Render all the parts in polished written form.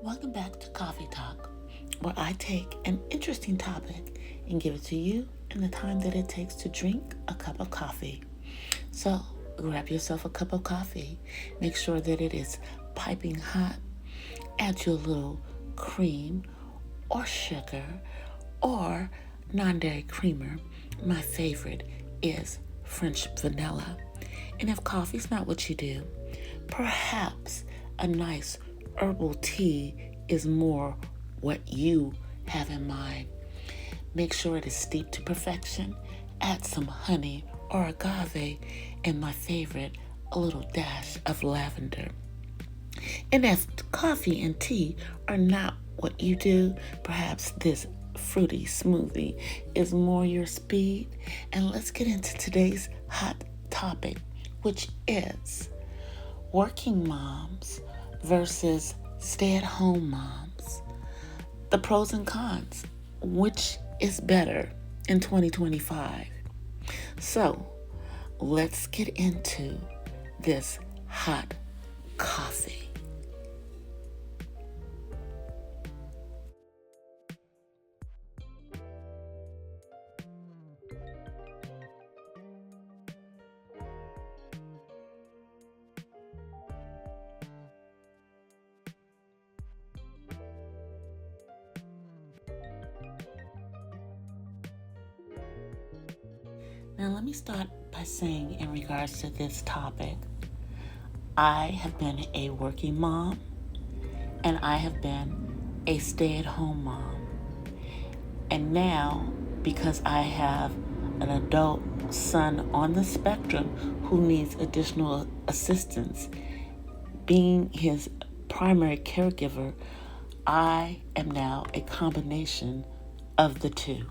Welcome back to Coffee Talk, where I take an interesting topic and give it to you in the time that it takes to drink a cup of coffee. So, grab yourself a cup of coffee. Make sure that it is piping hot. Add your little cream or sugar or non-dairy creamer. My favorite is French vanilla. And if coffee's not what you do, perhaps a nice herbal tea is more what you have in mind. Make sure it is steeped to perfection. Add some honey or agave, and my favorite, a little dash of lavender. And if coffee and tea are not what you do, perhaps this fruity smoothie is more your speed. And let's get into today's hot topic, which is working moms versus stay-at-home moms. The pros and cons. Which is better in 2025? So, let's get into this hot coffee. Now, let me start by saying, in regards to this topic, I have been a working mom and I have been a stay-at-home mom. And now, because I have an adult son on the spectrum who needs additional assistance, being his primary caregiver, I am now a combination of the two.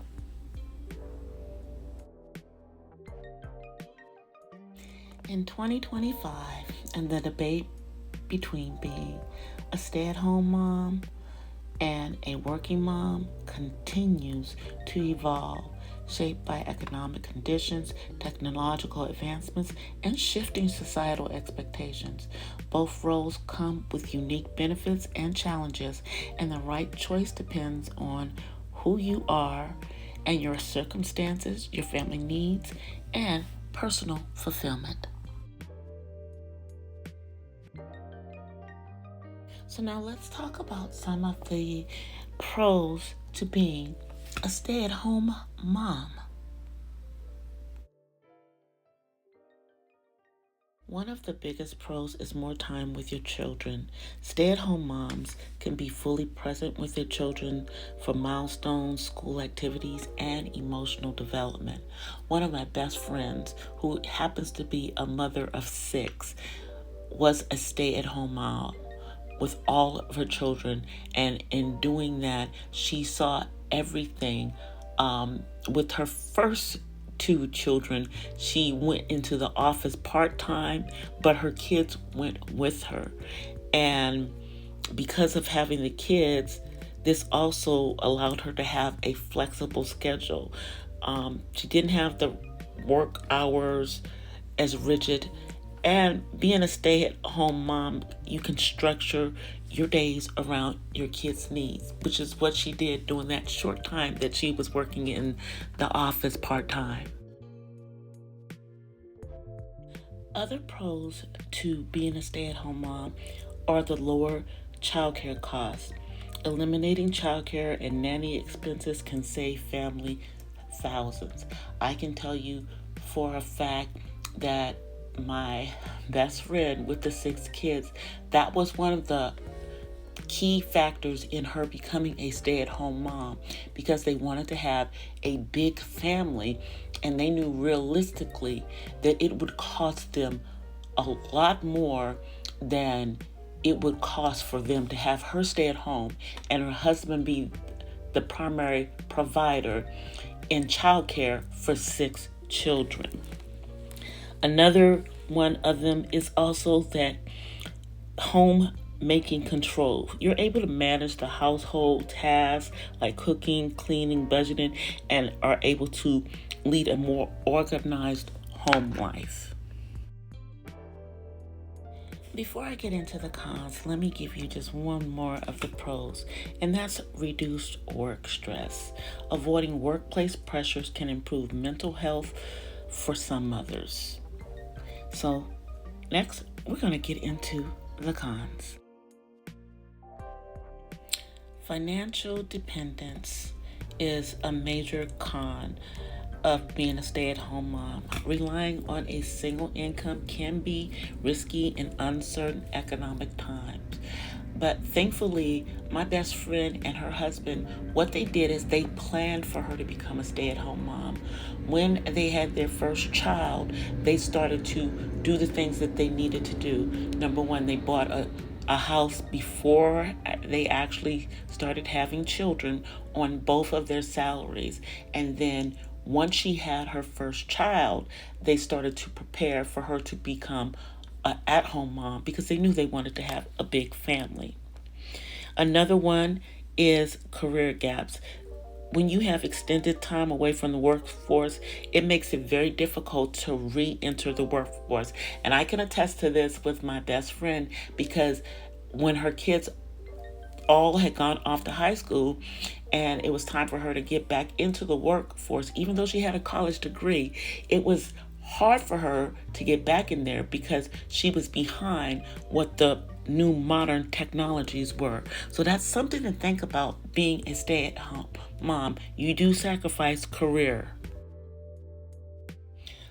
In 2025, and the debate between being a stay-at-home mom and a working mom continues to evolve, shaped by economic conditions, technological advancements, and shifting societal expectations. Both roles come with unique benefits and challenges, and the right choice depends on who you are and your circumstances, your family needs, and personal fulfillment. So now let's talk about some of the pros to being a stay-at-home mom. One of the biggest pros is more time with your children. Stay-at-home moms can be fully present with their children for milestones, school activities, and emotional development. One of my best friends, who happens to be a mother of 6, was a stay-at-home mom with all of her children, and in doing that, she saw everything. With her first 2 children, she went into the office part-time, but her kids went with her. And because of having the kids, this also allowed her to have a flexible schedule. She didn't have the work hours as rigid. And being a stay-at-home mom, you can structure your days around your kids' needs, which is what she did during that short time that she was working in the office part-time. Other pros to being a stay-at-home mom are the lower childcare costs. Eliminating childcare and nanny expenses can save family thousands. I can tell you for a fact that my best friend with the 6 kids, that was one of the key factors in her becoming a stay-at-home mom, because they wanted to have a big family, and they knew realistically that it would cost them a lot more than it would cost for them to have her stay at home and her husband be the primary provider in childcare for 6 children. Another one of them is also that homemaking control. You're able to manage the household tasks like cooking, cleaning, budgeting, and are able to lead a more organized home life. Before I get into the cons, let me give you just one more of the pros, and that's reduced work stress. Avoiding workplace pressures can improve mental health for some mothers. So, next, we're going to get into the cons. Financial dependence is a major con of being a stay-at-home mom. Relying on a single income can be risky in uncertain economic times. But thankfully, my best friend and her husband, what they did is they planned for her to become a stay-at-home mom. When they had their first child, they started to do the things that they needed to do. Number one, they bought a house before they actually started having children on both of their salaries. And then once she had her first child, they started to prepare for her to become an at-home mom because they knew they wanted to have a big family. Another one is career gaps. When you have extended time away from the workforce, it makes it very difficult to re-enter the workforce. And I can attest to this with my best friend because when her kids all had gone off to high school and it was time for her to get back into the workforce, even though she had a college degree, it was hard for her to get back in there because she was behind what the new modern technologies were. So that's something to think about being a stay-at-home mom. You do sacrifice career.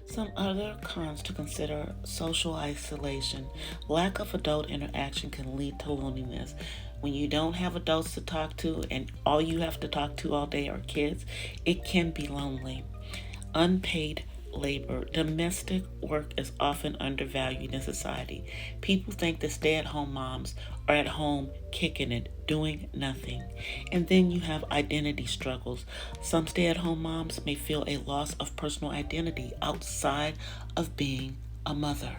Some other cons to consider: social isolation. Lack of adult interaction can lead to loneliness. When you don't have adults to talk to and all you have to talk to all day are kids, it can be lonely. Unpaid labor. Domestic work is often undervalued in society. People think that stay-at-home moms are at home kicking it, doing nothing. And then you have identity struggles. Some stay-at-home moms may feel a loss of personal identity outside of being a mother.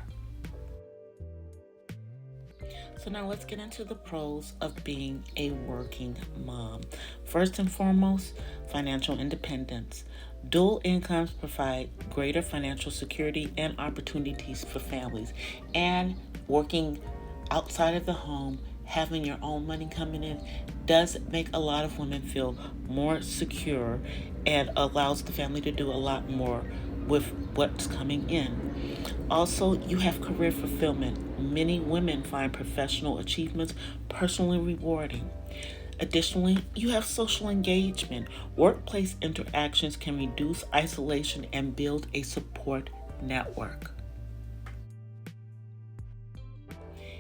So now let's get into the pros of being a working mom. First and foremost, financial independence. Dual incomes provide greater financial security and opportunities for families. And working outside of the home, having your own money coming in, does make a lot of women feel more secure and allows the family to do a lot more with what's coming in. Also, you have career fulfillment. Many women find professional achievements personally rewarding. Additionally, you have social engagement. Workplace interactions can reduce isolation and build a support network.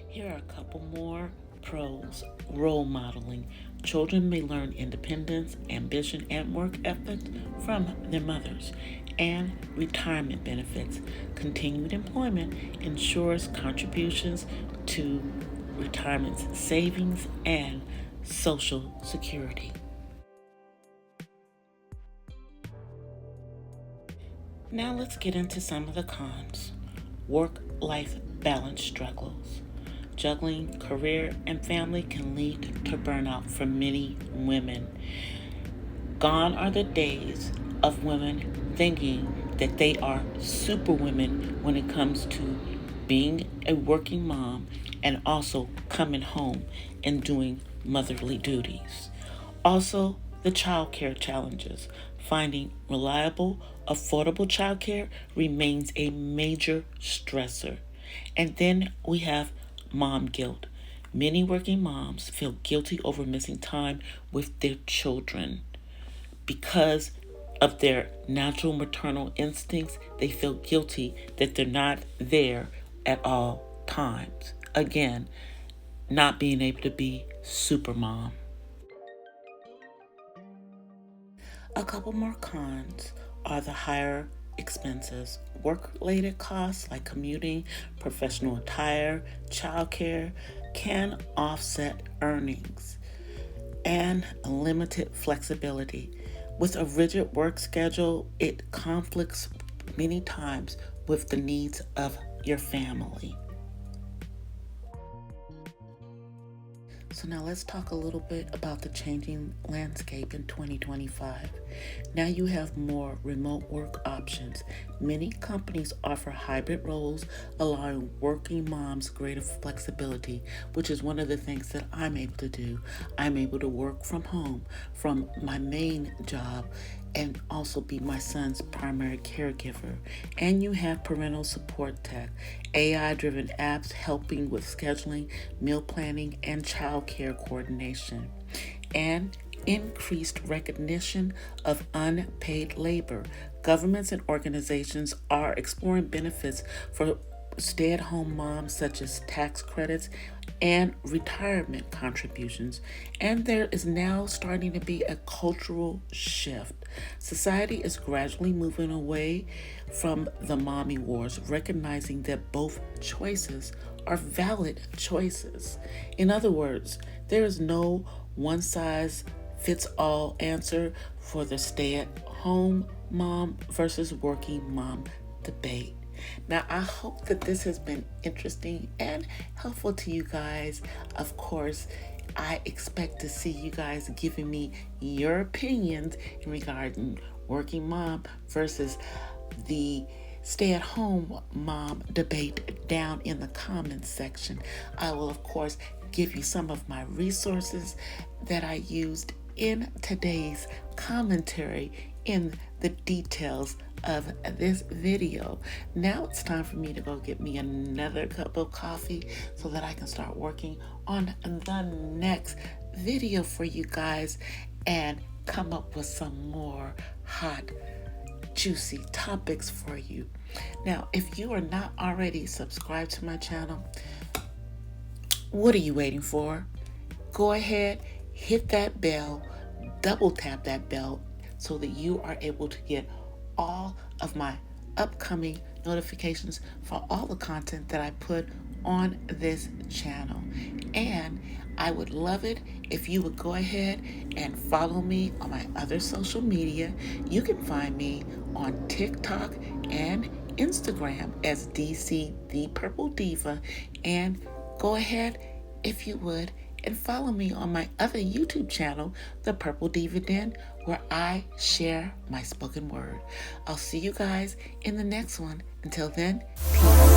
Here are a couple more pros. Role modeling. Children may learn independence, ambition, and work ethic from their mothers. And retirement benefits. Continued employment ensures contributions to retirement savings and Social Security. Now let's get into some of the cons. Work-life balance struggles. Juggling career and family can lead to burnout for many women. Gone are the days of women thinking that they are super women when it comes to being a working mom and also coming home and doing motherly duties. Also, the childcare challenges. Finding reliable, affordable childcare remains a major stressor. And then we have mom guilt. Many working moms feel guilty over missing time with their children. Because of their natural maternal instincts, they feel guilty that they're not there at all times. Again, not being able to be super mom. A couple more cons are the higher expenses. Work-related costs like commuting, professional attire, childcare can offset earnings, and limited flexibility. With a rigid work schedule, it conflicts many times with the needs of your family. So So now let's talk a little bit about the changing landscape in 2025. Now you have more remote work options. Many companies offer hybrid roles, allowing working moms greater flexibility, which is one of the things that I'm able to do. I'm able to work from home from my main job and also be my son's primary caregiver. And you have parental support tech, AI-driven apps helping with scheduling, meal planning, and child care coordination. And increased recognition of unpaid labor. Governments and organizations are exploring benefits for stay-at-home moms, such as tax credits and retirement contributions. And there is now starting to be a cultural shift. Society is gradually moving away from the mommy wars, recognizing that both choices are valid choices. In other words, there is no one size fits all answer for the stay-at-home mom versus working mom debate. Now, I hope that this has been interesting and helpful to you guys. Of course, I expect to see you guys giving me your opinions in regarding working mom versus the stay-at-home mom debate down in the comments section. I will, of course, give you some of my resources that I used in today's commentary in the details of this video. Now it's time for me to go get me another cup of coffee so that I can start working on the next video for you guys and come up with some more hot, juicy topics for you. Now, if you are not already subscribed to my channel, what are you waiting for? Go ahead, hit that bell, double tap that bell so that you are able to get all of my upcoming notifications for all the content that I put on this channel. And I would love it if you would go ahead and follow me on my other social media. You can find me on TikTok and Instagram as DC the Purple Diva. And go ahead, if you would, and follow me on my other YouTube channel, The Purple Diva Den, where I share my spoken word. I'll see you guys in the next one. Until then, peace.